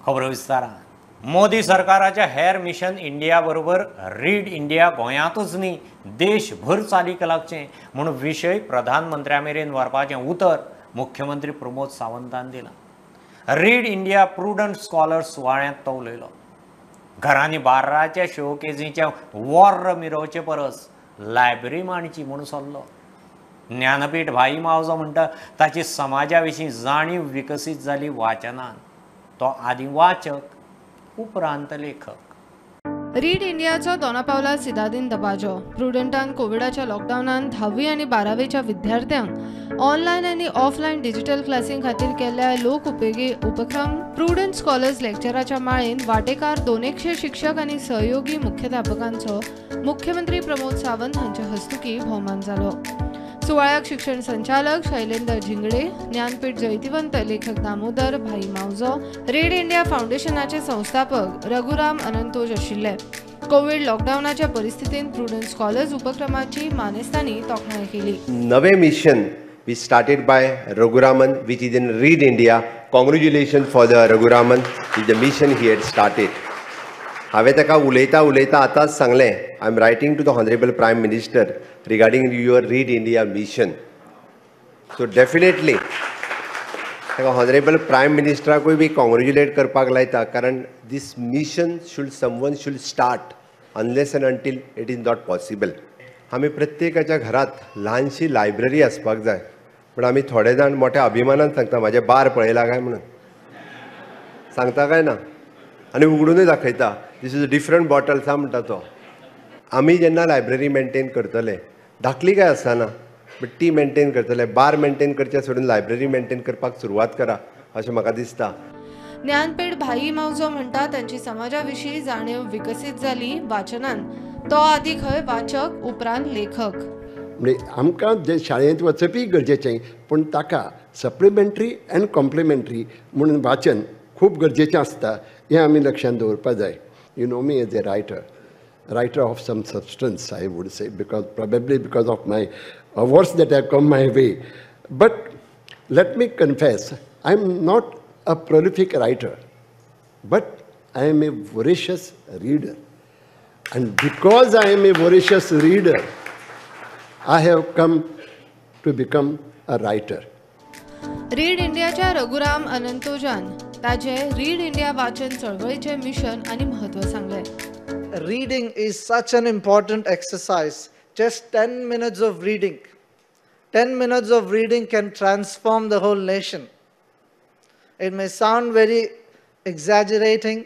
खबर विस्तारान मोदी सरकाराच्या हेर मिशन इंडिया बरोबर रीड इंडिया गोंयांतच न्ही देशभर चालीक लागचें म्हूण विशय प्रधानमंत्र्या मेरेन व्हरपाचें उतर मुख्यमंत्री प्रमोद सावंतान दिलां। रीड इंडिया प्रुडंट स्कॉलर्स सुवाळ्यांत तो उलयलो। घरांनी बार्राच्या शोकेजीच्या वर्र मिरोवचे परस लायब्ररी मांडची म्हूण सल्लो। ज्ञानपीठ भाई मावजो म्हणटा ताची समाजा विशीं जाणीव विकसीत जाली वाचनान। तो आदी वाचक उपरांत लेखक। रीड इंडियाचो दोनापावला सिदादीन दबाजो। प्रुडंटान कोविडाच्या लॉकडावनान 10वी आनी 12वीच्या विद्यार्थ्यांक ऑनलायन आनी ऑफलायन डिजिटल क्लासींग खातीर केल्ल्या लोक उपेगी उपक्रम प्रुडंट स्कॉलर्स लेक्चराच्या माळेन वांटेकार 200 शिक्षक आनी सहयोगी मुख्याध्यापकांचो मुख्यमंत्री प्रमोद सावंत हांचे हस्तुकी भोवमान जालो। सुवाळ्याक शिक्षण संचालक शैलेंद्र झिंगडे, ज्ञानपीठ जैतिवंत लेखक दामोदर भाई मावजो, रीड इंडिया फाउंडेशनाचे संस्थापक रघुराम अनंतोज आशिल्ले। कोविड लॉकडावनाच्या परिस्थितीत प्रुडंट स्कॉलर्स उपक्रमाची मानेस्तांनी तोखणाय केली। नवे mission we started by Raguraman, which is in Read India. Congratulations for the Raguraman, with the mission he had started. हांवें ताका उलयता आतांच सांगलें, I am writing to the honourable prime minister regarding your read India mission. So definitely ताका honourable prime मिनिस्टराकूय be congratulate करपाक लायता, कारण this mission someone should start unless and until it is not possible. आमी प्रत्येकाच्या घरात ल्हानशी library आसपाक जाय, पण आमी थोडे जाण मोठ्या अभिमानान सांगता म्हाजे बार पळयला काय म्हणून सांगता काय ना, आनी उगडूनय दाखयता this is a different bottles हा म्हणटा तो. आमी जेन्ना लायब्ररी मेंटेन करतले, धाकली काय आसना, बट ती मेंटेन करतले, बार मेंटेन करचे सोडून लायब्ररी मेंटेन करपाक सुरवात करा अशें म्हाका दिसता. ज्ञानपीठ भाई मावजो म्हणटा तांची समाजा विशीं जाणीव विकसीत जाली वाचनान. तो आदी खंय वाचक उपरांत लेखक. म्हणजे आमकां जे शाळेंत वचपी गरजेचें, पूण ताका सप्लिमेंटरी एंड कॉम्प्लिमेंटरी म्हणून वाचन खूब गरजेचें आसता, हें आमी लक्षांत दवरपा जाय. You know me as a writer of some substance, I would say, probably because of my awards that have come my way. But let me confess, I am not a prolific writer, but I am a voracious reader. And because I am a voracious reader, I have come to become a writer. Read इंडियाच्या रघुराम अनंतोजान ताजे read India वाचन चळवळीचे mission आणि महत्व सांगले. Reading is such an important exercise. Just 10 minutes of reading. 10 minutes of reading can transform the whole nation. It may sound very exaggerating,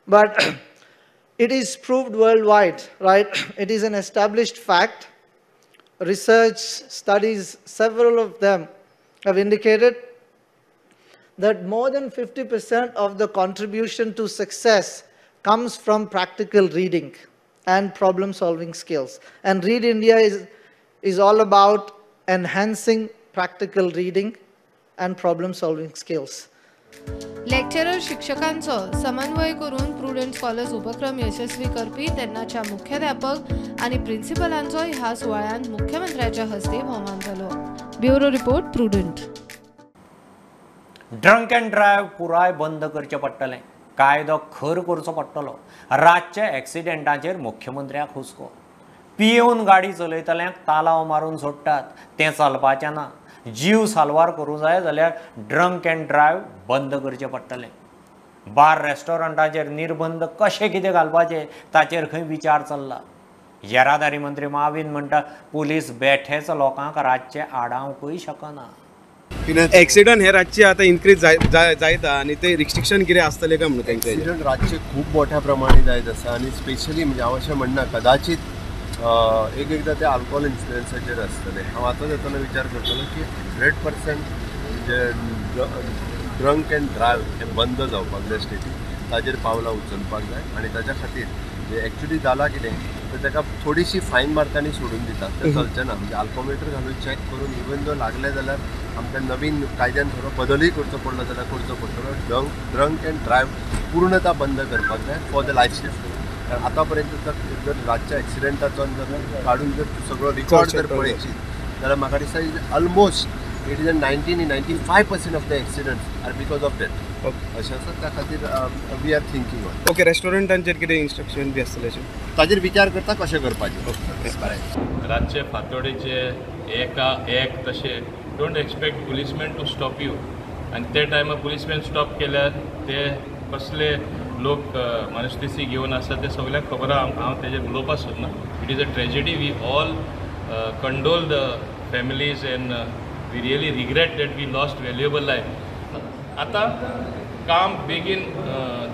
but it is proved worldwide, right? It is an established fact. Research studies, several of them have indicated that more than 50% of the contribution to success comes from practical reading and problem solving skills. And Read India is all about enhancing practical reading and problem solving skills. Lecturer शिक्षकांचो समन्वय करून prudent scholars उपक्रम यशस्वी करपी तेन्नाच्या मुख्याध्यापक आणि प्रिन्सिपलांचो ह्या सुवाळ्यात मुख्यमंत्र्याच्या हस्ते भोवमान जालो. Bureau report, prudent. Drunk and drive पुराय बंद करचें पडटलें, कायदो खर करचो पडटलो. रातच्या एक्सिडेंटाचेर मुख्यमंत्र्याक हुस्को. पियेवन गाडी चलयतल्यांक तालाव मारून सोडटात, तें चलपाचें ना. जीव साल्वार करूं जाय जाल्यार ड्रंक अँड ड्रायव्ह बंद करचें पडटलें. बार रेस्टॉरंटाचेर निर्बंध कशे कितें घालपाचे ताचेर खंय विचार चल्ला. येरादारी मंत्री माविन म्हणटा पुलीस बेठेच लोकांक रातचे आडावंकूय शकना. एक्सिडंट हे रातचे आता इन्क्रीज जायता आनी ते रिस्ट्रिक्शन कितें आसतलें काय म्हणून तांकां एक्सिडंट रातचे खूब मोठ्या प्रमाणे जायत आसा, आनी स्पेशली म्हणजे हांव अशें म्हणना, कदाचित एकदां ते अल्कोहोल इन्फ्लुएन्साचेर आसतले. हांव आतांच येताना विचार करतलो की 100% जे ड्रंक अँड ड्रायव्ह हे बंद जावपाक जाय स्टेटीन, ताचेर पावलां उचलपाक जाय. आनी ताच्या खातीर जे एक्चुली जाला कितें तर ताका थोडीशी फायन मारतानी सोडून दितात, तें चलचें ना. म्हणजे अल्कोमीटर घालून चॅक करून इवन जो लागले जाल्यार आमकां नवीन कायद्यान थोडो बदलूय करचो पडलो जाल्यार करचो पडटलो. ड्रंक अँड ड्रायव्ह पूर्णता बंद करपाक जाय फॉर द लायफ सेफ्टी. कारण आतां पर्यंत जर रातच्या एक्सिडेंटाचो जर काडून जर सगळो रिकॉर्ड जर पळयची जाल्यार म्हाका दिसता almost 95% of the accidents are because of death. अशें आसा त्या खातीर we are thinking on okay रेस्टॉरंटांचेर कितें इन्स्ट्रक्शन बी आसतलें अशें ताजेर विचार करता कशें करपाचें रातचे फातोडेचे एक तशे don't expect policeman to stop you आनी ते टायमार पुलिसमॅन स्टॉप केल्यार ते कसले लोक मनस्थिती घेवन आसा ते सगळ्यांक खबर आहा हांव तेजेर उलोवपाक सोदना it is a tragedy we all condole the families and we really regret that we lost valuable life आतां काम बेगीन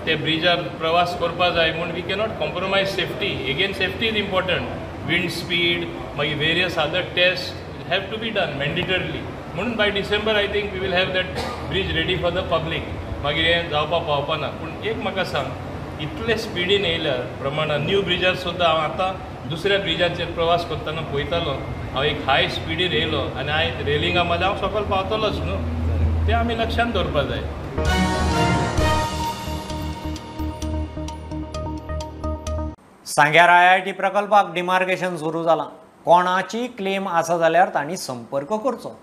ते ब्रिजार प्रवास करपा जाय म्हूण we cannot compromise safety again safety is important wind speed मागीर various other test have to be done mandatorily म्हणून by December I think we will have that bridge ready for the public मागीर हें जावपा पावपाना पूण एक म्हाका सांग इतले स्पिडीन येयल्या प्रमाणान न्यू ब्रिजार सुद्दां हांव आतां दुसऱ्या ब्रिजाचेर प्रवास करतना पळयतालो हांव एक हाय स्पिडीन येयलो आनी आयज रेलिंगा मदें हांव सकयल पावतलोच न्हू ते आमी लक्षांत दवरपा जाय सांग्यार IIT प्रकल्पाक डिमार्केशन सुरू जालां कोणाची क्लेम आसा जाल्यार तांणी संपर्क करचो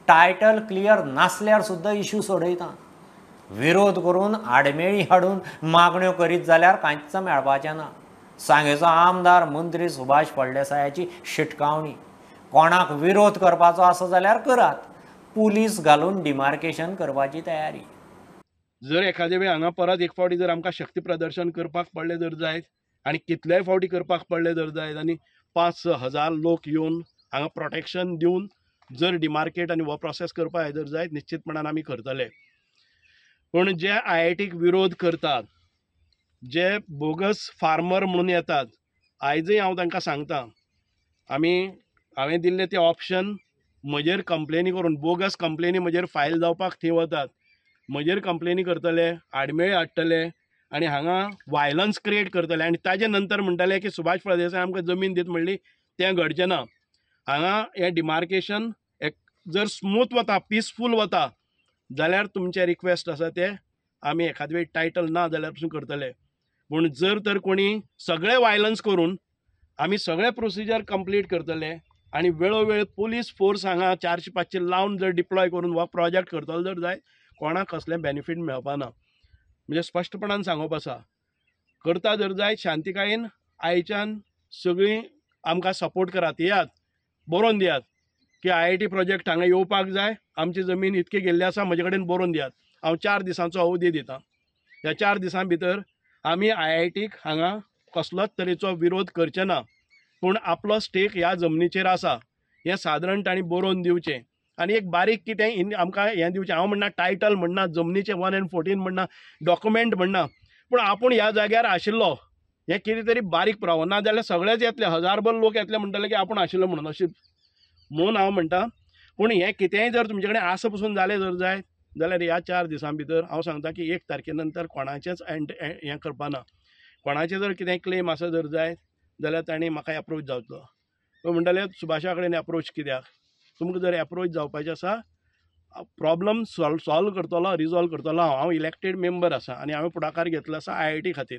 टायटल क्लियर नासल्यार सुद्दां इश्यू सोडयता विरोध करून आडमेळी हाडून मागण्यो करीत जाल्यार कांयच मेळपाचें ना सांगेचो आमदार मंत्री सुभाष फळदेसायाची शिटकावणी कोणाक विरोध करपाचो आसा जाल्यार करात पुलीस घालून डिमार्केशन करपाची तयारी जर एखादे वेळ हांगा परत एक फावटी जर आमकां शक्ती प्रदर्शन करपाक पडलें जर जायत आनी कितलेय फावटी करपाक पडलें जर जायत आनी 5,000 लोक येवन हांगा प्रोटेक्शन दिवन जर डिमार्केट आनी हो प्रोसेस करपाक जर जायत निश्चितपणान आमी करतले पूण जे IITक विरोध करतात जे बोगस फार्मर म्हणून येतात आयजय हांव तांकां सांगता हांवें दिल्ले ते ऑप्शन म्हजेर कंप्लेनी करून बोगस कंप्लेनी म्हजेर फायल जावपाक थंय वतात म्हजेर कंप्लेनी करतले आडमेळी हाडटले आनी हांगा वायलन्स क्रिएट करतले आनी ताजे नंतर म्हणटले की सुभाष फळदेसाय आमकां जमीन दित म्हणली तें घडचें ना हांगा हें डिमार्केशन जर स्मूथ वता पिसफूल वता जाल्यार तुमचे रिक्वेस्ट आसा ते आमी एखाद वेळ टायटल ना जाल्यार पसून करतले पूण जर तर कोणी सगळे वायलन्स करून आमी सगळे प्रोसिजर कंप्लीट करतले आनी वेळोवेळ पुलीस फोर्स हांगा 400-500 लावन जर डिप्लॉय करून हो प्रोजेक्ट करतलो जर जाय कोणाक कसलें बेनिफीट मेळपाना म्हणजे स्पश्टपणान सांगप आसा करता जर जाय शांतीकायेन आयच्यान सगळीं आमकां सपोर्ट करात येयात बरोवन दियात की IIT प्रोजेक्ट हांगा येवपाक जाय आमची जमीन इतकी गेल्ली आसा म्हजे कडेन बरोवन दियात हांव 4 दिसांचो अवधी दितां ह्या 4 दिसां भितर आमी IITक हांगा कसलोच तरेचो विरोध करचे ना पूण आपलो स्टेक ह्या जमनीचेर आसा हें सादारण तांणी बरोवन दिवचें आनी एक बारीक कितें आमकां हें दिवचें हांव म्हणना टायटल म्हणना जमनीचें 1 and 14 म्हणना डॉक्युमेंट म्हणना पूण आपूण ह्या जाग्यार आशिल्लो हें कितें तरी बारीक पुरावो ना जाल्यार सगळेच येतले हजारभर लोक येतले म्हणटले की आपूण आशिल्लो म्हणून अशें म्हणून हांव म्हणटा पूण हें कितेंय जर तुमचे कडेन आस पसून जालें जर जाय जाल्यार ह्या 4 दिसां भितर हांव सांगता की 1 तारखे नंतर कोणाचेंच हें करपाना कोणाचें जर कितें क्लेम आसा जर जाय जाल्यार तांणी म्हाका एप्रोच जावचो तो म्हणटले सुभाषा कडेन एप्रोच कित्याक तुमकां जर एप्रोच जावपाचें आसा प्रॉब्लम सॉल्व करतलो रिजॉल्व करतलो हांव इलेक्टेड मेंबर आसा आनी हांवें फुडाकार घेतलो आसा IIT खातीर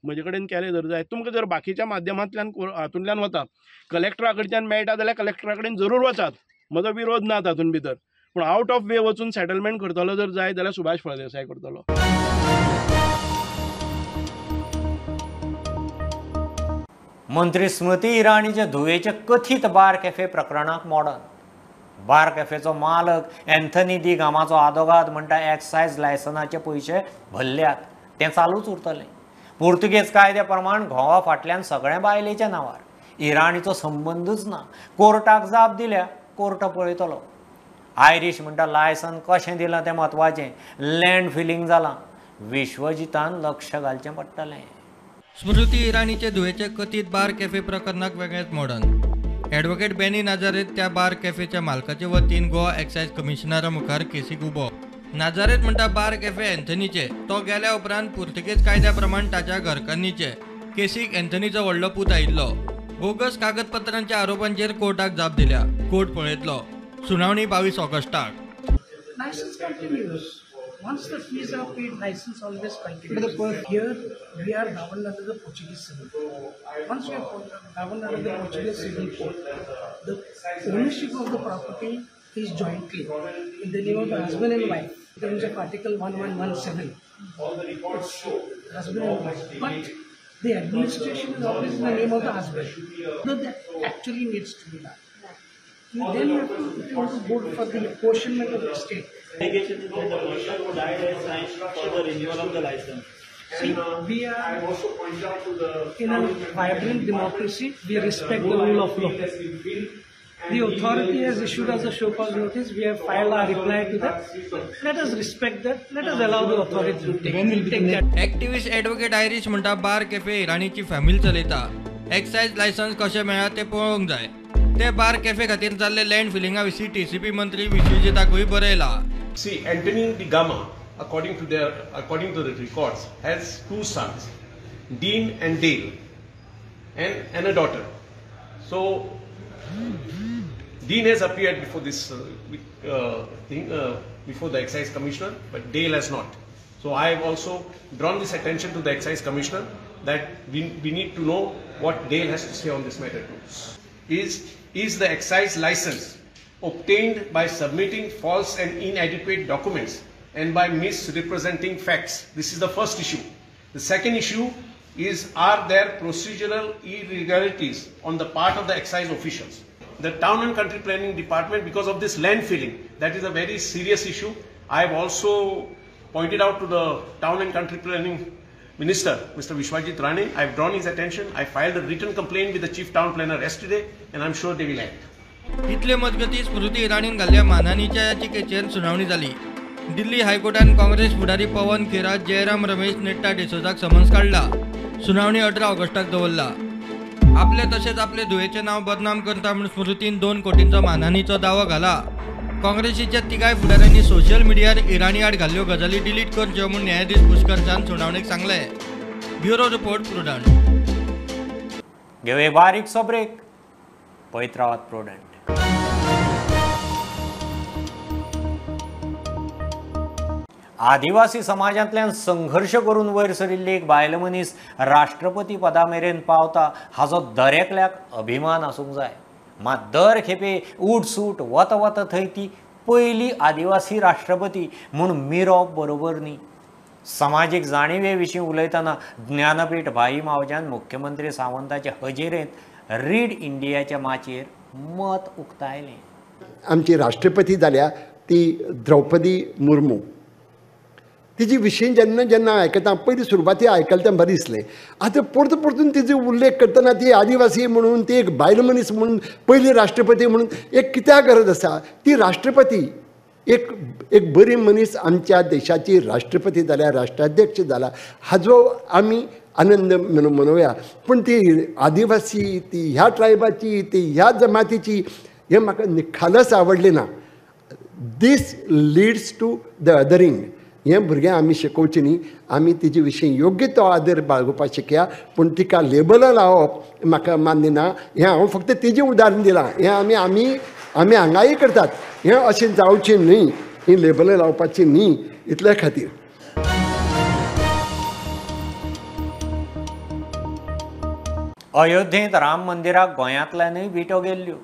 म्हजे कडेन केलें जर जाय तुमकां जर बाकीच्या माध्यमांतल्यान हातूंतल्यान वता कलेक्टरा कडच्यान मेळटा जाल्यार कलेक्टरा कडेन जरूर वचात म्हजो विरोध ना तातूंत भितर पूण आउट ऑफ वे वचून सेटलमेंट करतलो जर जाय जाल्यार सुभाष फळदेसाय करतलो मंत्री स्मृती इराणीचे धुवेचे कथीत बार कॅफे प्रकरणाक मोडन बार कॅफेचो मालक एन्थनी दी गामाचो आदोगाद म्हणटा एक्सायज लायसनाचे पयशे भरल्यात तें चालूच उरतलें पुर्तुगेज कायद्या प्रमाण घोवा फाटल्यान सगळें बायलेच्या नांवार इराणीचो संबंदूच ना कोर्टाक जाप दिल्या कोर्ट पळयतलो आयरिश म्हणटा लायसन कशें दिलां तें म्हत्वाचें लँड फिलिंग जालां विश्वजितान लक्ष घालचें पडटलें स्मृती इराणीचे धुवेचे कथीत बार कॅफे प्रकरणाक वेगळेंच मोडन ॲडव्होकेट बेनी नाजारेत त्या बार कॅफेच्या मालकाचे वतीन गोवा एक्सायज कमिशनरा मुखार केसीक उबो नाजारेत म्हणटा बार कॅफे एन्थनीचे तो गेल्या उपरांत पुर्तुगेज कायद्या प्रमाण ताच्या घरकान्नीचे केसीक एन्थनीचो व्हडलो पूत आयिल्लो बोगस कागदपत्रांच्या आरोपांचेर कोर्टाक जाप दिल्या कोर्ट पळयतलो सुनावणी 22 ऑगस्टाक License continues. Once the fees are paid, license always continues. But here we are governed under the Portuguese Civil Code. Once we are governed under the Portuguese Civil Code, the ownership of the property is jointly in the name of the husband and wife. In terms of Article 1117, it's husband and wife. But the administration is always in the name of the husband. So that actually needs to be done. Then you have to, if you want to go for the apportionment of the estate. Allegation is that the person who died has signed for the renewal of the license. See, we are in a vibrant democracy. We respect the rule of law. The authority has issued us a show cause notice. We have filed our reply to that. Let us respect that. Let us allow the authority to take that. Activist advocate Irish म्हणटा बार cafe इराणीची family चलयता. Excise licence कशें मेळ्ळा तें पळोवंक जाय. ते बार cafe खातीर जाल्ले लँड फिलिंगा विशीं TCP मंत्री विश्वजिताकूय बरयला. See, Anthony de Gama, according to the records, has 2 sons, Dean and Dale, and a daughter. So, Dean has appeared before this before the excise commissioner, but Dale has not. So, I have also drawn this attention to the excise commissioner that we need to know what Dale has to say on this matter too. Is the excise license obtained by submitting false and inadequate documents and by misrepresenting facts? This is the first issue. The second issue is, are there procedural irregularities on the part of the excise officials? The Town and Country Planning Department, because of this land filling, that is a very serious issue. I have also pointed out to the Town and Country Planning Minister, Mr. Vishwajit Rane. I have drawn his attention. I filed a written complaint with the Chief Town Planner yesterday, and I am sure they will act. इतले मजगती स्मृती इराणीन घाल्ल्या मानहानीच्या याचिकेचेर सुनावणी जाली. दिल्ली हायकोर्टान काँग्रेस फुडारी पवन खेरा, Jairam Ramesh नेट्टा डिसोजाक summons काढला. सुनावणी 18 ऑगस्टाक दवरला. आपले तसेच आपले धुवेचे नाव बदनाम करता म्हणून स्मृतीन 2 कोटींचो मानहानीचो दावो घाला. काँग्रेसीच्या तिगाय फुडाऱ्यांनी सोशल मिडियार इराणी आड घाल्ल्यो गजाली डिलीट करच्यो म्हूण न्यायाधीश पुष्कर चांद सुनावणेक सांगले. Bureau report prudent. घेऊ बारीकसो ब्रेक. पळयत रावात प्रुडंट. आदिवासी समाजांतल्यान संघर्श करून वयर सरिल्ली एक बायल मनीस राष्ट्रपती पदा मेरेन पावता हाचो दरेकल्याक अभिमान आसूंक जाय. मात दर खेपे उठसूट वता थंय ती पयली आदिवासी राष्ट्रपती म्हूण मिरप बरोबर न्ही. समाजीक जाणीवे विशीं उलयतना ज्ञानपीठ भाई मावजान मुख्यमंत्री सावंताचे हजेरेंत रीड इंडियाच्या माचयेर मत उक्तायलें. आमची राष्ट्रपती जाल्या ती द्रौपदी मुर्मू. तिची विशीं जेन्ना आयकता पयलीं सुरवाती आयकलें तें बरें दिसलें. आतां परतून तिचो उल्लेख करतना ती आदिवासी म्हणून ती एक बायल मनीस म्हणून पयली राष्ट्रपती म्हणून एक कित्याक गरज आसा. ती राष्ट्रपती एक बरी मनीस आमच्या देशाची राष्ट्रपती जाल्या, राष्ट्राध्यक्ष जाला हाजो आमी आनंद मनोवया. पूण ती आदिवासी, ती ह्या ट्रायबाची, ती ह्या जमातीची, हें म्हाका निखालस आवडलें ना. दीस लिड्स टू द अदरींग. हें भुरग्यांक आमी शिकोवचें न्ही. आमी तिचे विशीं योग्य तो आदर बाळगोवपाक शिकया. पूण तिका लेबलां लावप म्हाका मान्य ना. हें हांव फक्त तेजें उदाहरण दिलां. हें आमी हांगाय करतात. हें अशें जावचें न्ही. ही लेबलां लावपाची न्ही. इतल्या खातीर अयोध्येंत राम मंदिराक गोंयांतल्यानय विटो गेल्ल्यो.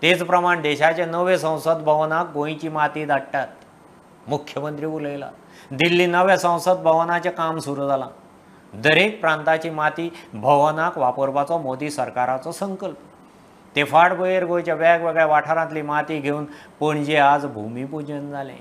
तेच प्रमाण देशाचे नवे संसद भवनाक गोंयची माती धाडटात. मुख्यमंत्री उलयला. दिल्ली नव्या संसद भवनाचें काम सुरू जालां. दरेक प्रांताची माती भवनाक वापरपाचो मोदी सरकाराचो संकल्प. ते फाटभुंयेर गोंयच्या वेगवेगळ्या वाठारांतली माती घेवन पणजे आज भुमिपूजन जालें.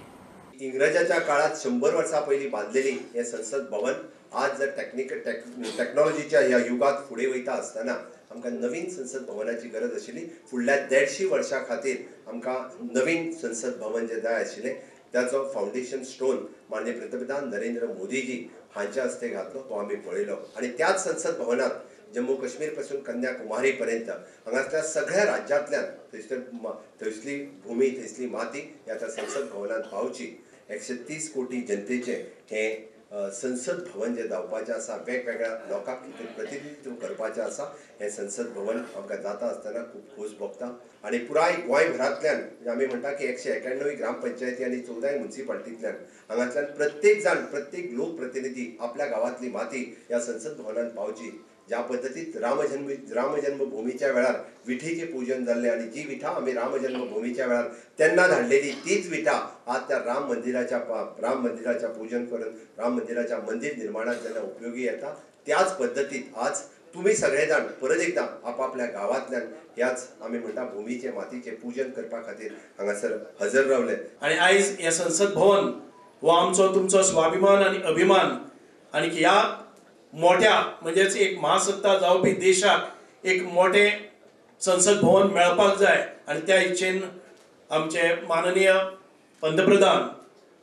इंग्रजाच्या काळात 100 वर्सां पयलीं बांदलेली हें संसद भवन आज जर टेक्नॉलॉजीच्या ह्या युगात फुडें वयता आसतना आमकां नवीन संसद भवनाची गरज आशिल्ली. फुडल्या 150 वर्सां खातीर आमकां नवीन संसद भवन जें जाय आशिल्लें त्याचो फाउंडेशन स्टोन माननीय पंतप्रधान नरेंद्र मोदीजी हांच्या हस्ते घातलो. तो आमी पळयलो. आनी त्याच संसद भवनात जम्मू काश्मीर पासून कन्याकुमारी पर्यंत हांगासल्या सगळ्या राज्यांतल्यान थंयसली भूमी, थंयसली माती ह्या त्या संसद भवनात पावची. 130 कोटी जनतेचे हें संसद भवन जे जावपाचें आसा, वेगवेगळ्या लोकांक प्रतिनिधित्व करपाचें आसा. हें संसद भवन आमकां जाता आसतना खूब खोस भोगता. आनी पुराय गोंयभरांतल्यान आमी म्हणटा की 191 ग्रामपंचायती आनी 14 म्युनिसिपालिटींतल्यान हांगातल्यान प्रत्येक लोक प्रतिनिधी आपल्या गांवांतली माती ह्या संसद भवनात पावची. ज्या पद्दतीत रामजन्मभूमीच्या वेळार विठेचें पूजन जाल्लें आनी जी विठा आमी रामजन्मभूमीच्या वेळार तेन्ना धाडलेली तीच विठा आज त्या राम मंदिराच्या पूजन करून राम मंदिराच्या मंदिर निर्माणात जेन्ना उपयोगी येता त्याच पद्दतीत आज तुम्ही सगळे जाण परत एकदा आपापल्या गावांतल्यान ह्याच आमी म्हणटा भुमीचे मातीचे पूजन करपा खातीर हांगासर हजर रावले. आणि आयज हे संसद भवन हो आमचो तुमचो स्वाभिमान आणि अभिमान आणि ह्या मोठ्या म्हणजेच एक महासत्ता जावपी देशाक एक मोठे संसद भवन मेळपाक जाय आणि त्या इच्छेन आमचे माननीय पंतप्रधान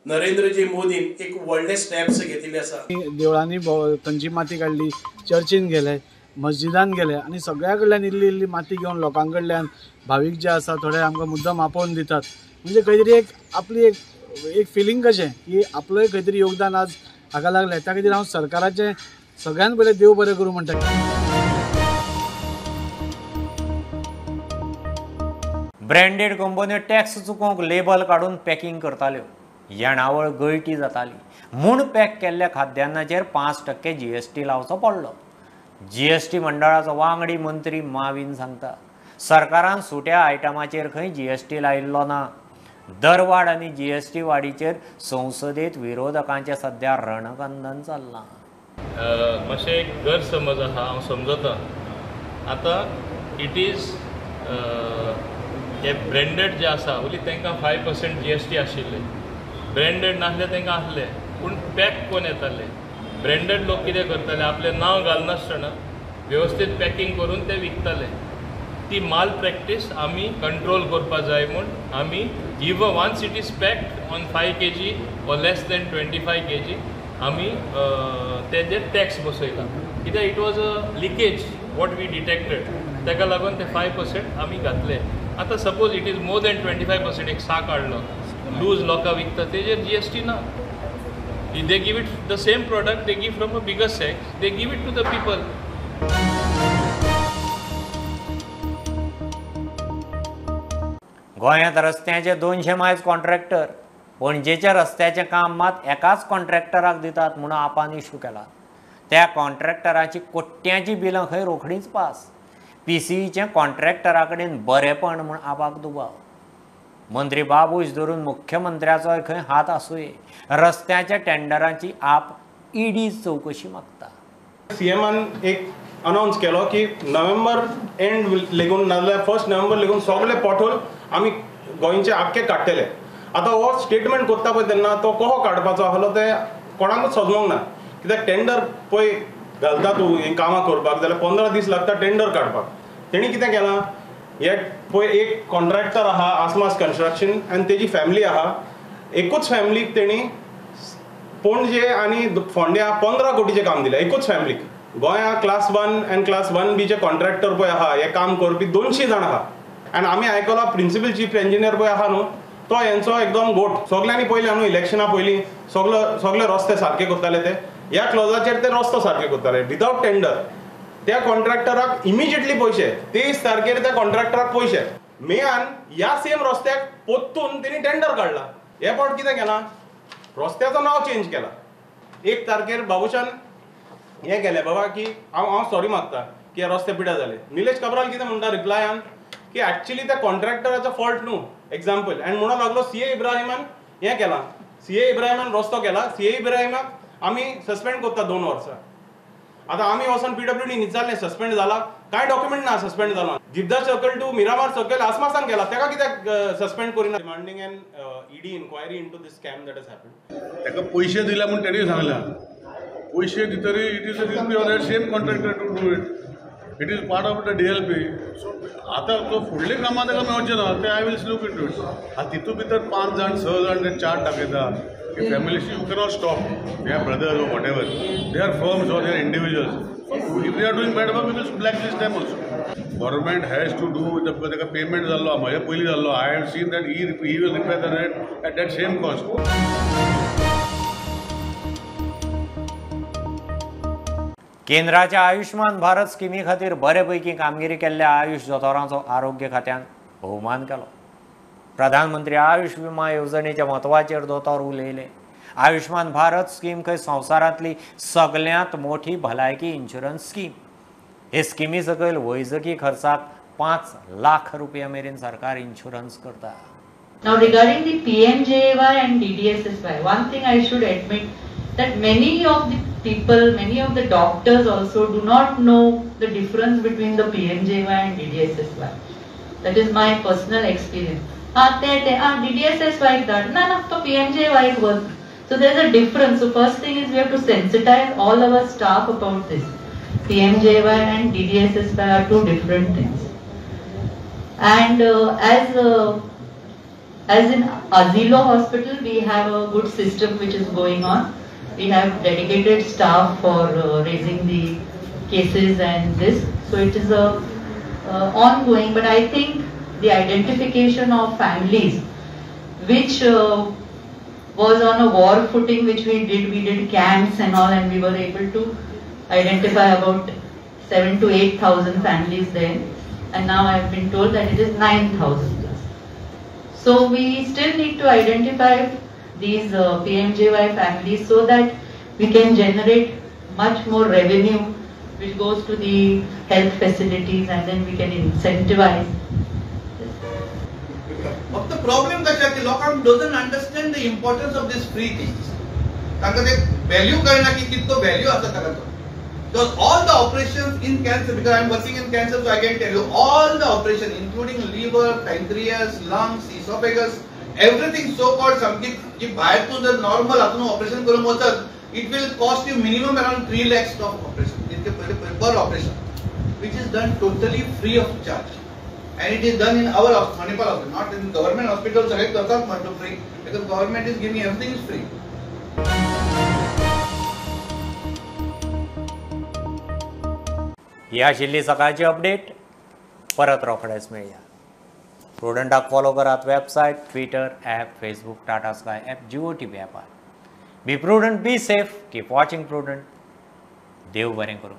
नरेंद्रजी मोदीन एक व्हडले स्टेप्स घेतिल्ले आसा. देवळांनी खंयची माती काडली, चर्चीन गेले, मस्जिदान गेले आणि सगळ्या कडल्यान इल्ली माती घेवन लोकां कडल्यान भावीक जे आसा थोडे आमकां मुद्दम आपोवन दितात. म्हणजे खंय तरी एक आपली एक फिलींग कशें की आपलोय खंय तरी योगदान आज हाका लागलें. त्या खातीर हांव सरकाराचें सगळ्यान पयलें देव बरें करूं म्हणटा. ब्रँडेड कंपन्यो टॅक्स चुकोवंक लेबल काडून पॅकिंग करताल्यो, येणावळ गळटी जाताली म्हूण पॅक केल्ल्या खाद्यान्नाचेर 5% GST लावचो पडलो. GST मंडळाचो वांगडी मंत्री माविन सांगता सरकारान सुट्या आयटमाचेर खंय GST लायिल्लो ना. दरवाड आनी GST वाडीचेर संसदेत विरोधकांचे सध्या रणकंदन चल्लां. मातशें एक गैरसमज आहा, हांव समजता. आतां इट इज हे ब्रँडेड जे आसा ओली तांकां 5% GST आशिल्ले, ब्रँडेड नासले तांकां आसले, पूण पॅक कोण येताले. ब्रँडेड लोक कितें करताले, आपलें नांव घालनासतना वेवस्थीत पॅकिंग करून ते विकताले. ती माल प्रॅक्टीस आमी कंट्रोल करपा जाय म्हूण आमी once it is packed on 5 kg or less than 25 kg आमी तेजेर टॅक्स बसयला. कित्याक it was a leakage what we detected, ताका लागून ते 5% आमी घातले. आतां suppose it is more than 25% एक सा काडलो, लूज लोकां विकता तेजेर GST ना. They give it the same product they give from a bigger sacks, they give it to the people. गोंयांत रस्त्याचे 200 मायज कॉन्ट्रॅक्टर, पणजेच्या रस्त्याचें काम मात एकाच कॉन्ट्रॅक्टराक दितात म्हणून आपान इश्यू केला. त्या कॉन्ट्रॅक्टराची कोट्यांची बिलां खंय रोखडीच पास. PCEचें कॉन्ट्रॅक्टरा कडेन बरेपण म्हूण आपाक दुबाव. मंत्री बाबूश धरून मुख्यमंत्र्याचोय खंय हात आसूये. रस्त्याच्या टेंडरांची आप ED चवकशी मागता. CMन एक अनाउन्स केलो की नोव्हेंबर एंड लेगून नाजाल्यार 1 नोव्हेंबर लेगून सगळे पोटोल आमी गोंयचे आख्खे काडटले. आतां हो स्टेटमेंट करता पळय तेन्ना तो कसो काडपाचो आसलो ते कोणाकूच समजूंक ना. कित्याक टेंडर पळय घालता तूं ही कामां करपाक जाल्यार 15 दीस लागता टेंडर काडपाक. तेणी कितें केलां, हे पळय एक कॉन्ट्रॅक्टर आहा आसमास कन्स्ट्रक्शन आनी तेजी फॅमिली आहा. एकूच फॅमिलीक तेणी पणजे आनी फोंड्या 15 कोटीचें काम दिलें एकूच फॅमिलीक. गोंया क्लास 1 आनी क्लास 1B चे कॉन्ट्रॅक्टर पळय आहा हे काम करपी 200 जाण आहा. आनी आमी आयकलां प्रिंसिपल चीफ इंजिनियर पळय आहा न्हू तो हेंचो एकदम गोट. सगल्यांनी पयलीं न्हू इलेक्शना पयलीं सगळे रस्ते सारके करताले ते. ह्या क्लॉजाचेर ते रस्तो सारके करताले विदावट टेंडर. त्या कॉन्ट्रॅक्टराक इमिजिएटली पयशे, 23 तारखेर त्या कॉन्ट्रॅक्टराक पयशे. मेयान ह्या सेम रस्त्याक पोत्तून तेणी टेंडर काडला. हे फावट कितें केलां, रस्त्याचो नांव चेंज केला. 1 तारखेर बाबूशान हें केलें बाबा की हांव सॉरी मागता की हे रस्ते पिड्यार जाले. निलेश काब्राल कितें म्हणटा रिप्लायान की एक्चुअली त्या कॉन्ट्रॅक्टराचो फॉल्ट न्हू एग्जाम्पल. आनी म्हणून लागलो CA इब्राहिमान हें केलां, CA इब्राहिमान रस्तो केला. CA इब्राहिमाक आमी सस्पेंड करता 2 वर्सां. आतां आमी वचून PWD विचारलें सस्पेंड जाला कांय डॉक्युमेंट ना सस्पेंड जालो. गिरदास सर्कल टू मिरामार सर्कल आसमासान केला, ताका कित्याक सस्पेंड करिना. Demanding an ED inquiry into this scam that has happened. ताका पयशे दिले म्हूण तेणी सांगलां. पयशे दितरी it is a same contractor to do it. It is part of the DLP. So आतां तो फुडली कामां ताका मेळचें ना ते I will look into it. तितून भितर 5 जाण 6 जाण ते चार्ट दाखयता की फॅमिलीशी you cannot stop. They are brothers or whatever, they are firms or they are individuals. If they are doing bad work we will blacklist them also. Government has to do with ताका payment जाल्लो म्हजे पयलीं जाल्लो. I have seen that he will repair the rate at that same cost. केंद्राच्या आयुष्मान भारत स्किमी खातीर बरेपैकी कामगिरी केल्ल्या आयुष दोतोरांचो आरोग्य खात्यान भोवमान केलो. प्रधानमंत्री आयुष विमा येवजणेच्या म्हत्वाचेर दोतोर उलयले. आयुष्मान भारत स्कीम खंय संवसारांतली सगळ्यांत मोठी भलायकी इन्शुरन्स स्कीम. हे स्किमी सकयल वैजकी खर्चाक 5 लाख रुपया मेरेन सरकार इन्शुरन्स करता. Now regarding the PMJAY and DDSSY, one thing I should admit that many of the people, many of the doctors also do not know the difference between the PMJAY and DDSSY. That is my personal experience. DDSSY that, no, so PMJAY was. So there is a difference. So first thing is we have to sensitize all our staff about this. PMJAY and DDSSY are two different things. And as in Azilo Hospital, we have a good system which is going on. We have dedicated staff for raising the cases and this. So it is ongoing. But I think the identification of families, which was on a war footing, which we did camps and all, and we were able to identify about 7,000 to 8,000 families there. And now I have been told that it is 9,000. So we still need to identify these PMJAY families so that we can generate much more revenue which goes to the health facilities, and then we can incentivize. But the problem is that the लोकांक doesn't understand the importance of these free things. ताका ते value कळना की कितो value आसा ताका तो. Because all the operations in cancer, because I am working in cancer, so I can tell you all the operations, including liver, pancreas, lungs, esophagus, everything so-called something. If बाहेर तू जर normal आपण operation करून वचत, it will cost you minimum around 3 lakhs of operation per operation, which is done totally free of charge, and it is done in our Manipal hospital, not in government hospital. सगळे करतात म्हणतो free, because government is giving everything is free. ही आशिल्ली सकाळची update. परत रोखडेच मेळया. प्रुडंटाक follow करात website, Twitter, app, Facebook, Tata Sky app, Jio TV ॲपार. Be Prudent, be safe, keep watching Prudent. देव बरें करूं.